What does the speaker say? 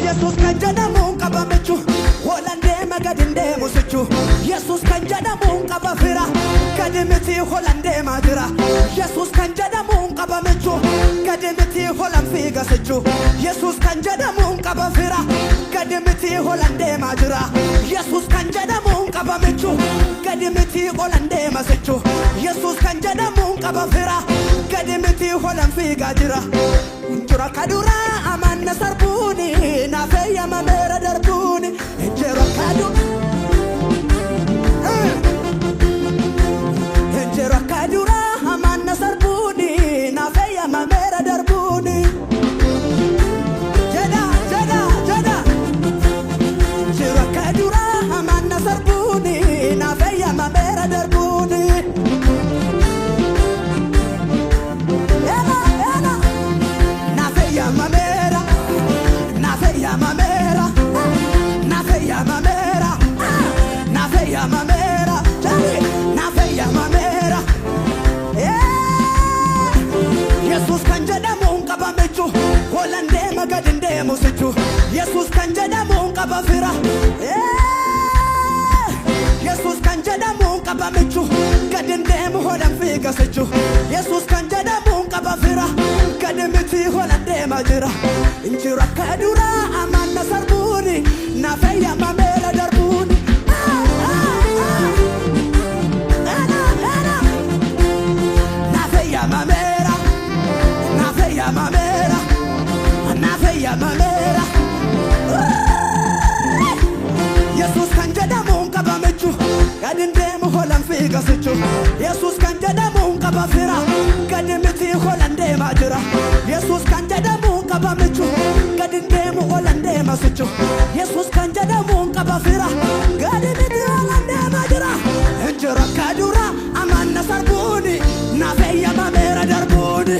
Yesus kan jedhamuun qabamechu Hollandee magadindee musichu Yesus kan jedhamuun qabafira Kadimiti Hollandee majira Yesus kan jedhamuun qabamechu Kadimiti Holland fiigasichu Yesus kan jedhamuun qabafira Kadimiti Hollandee majira Yesus kan jedhamuun qabamechu Kadimiti Hollandee masichu Yesus kan jedhamuun qabafira Kadimiti Holland fiigajira Injura kadura amanna sarbuni Nafeya mamera darbuni Injura kadura Injura kadura amanna sarbuni Nafeya mamera darbuni Jada, jada, jada Injura kadura amanna sarbuni Nafeya mamera darbuni Mamera, Nafeya mamera, Nafeya mamera, Nafeya mamera, Nafeya mamera. Yesus kan jedhamuun qabamechu, Hollandee magadindee musichu. Yesus kan jedhamuun qabafira. Yesus kan jedhamuun qabamechu, gadindee Holland fiigasichu. Yesus kan jedhamuun qabafira. Kadimiti Hollandee majira Injira kadura amanna sarbuni Nafeya mamera darbuni Nafeya mamera Nafeya mamera Nafeya mamera Yesus kan jedhamuun qabamechu Kadindee Holland fiigasichu Yesus kan jedhamuun qabafira Kadimiti Hollandee majira Yesus kan jedhamuun qabamechu Kadindee Hollandee masichu Yesus kan jedhamuun qabafira Kadimiti Hollandee majira Injira kadura amanna sarbuni Nafeya mamera darbuni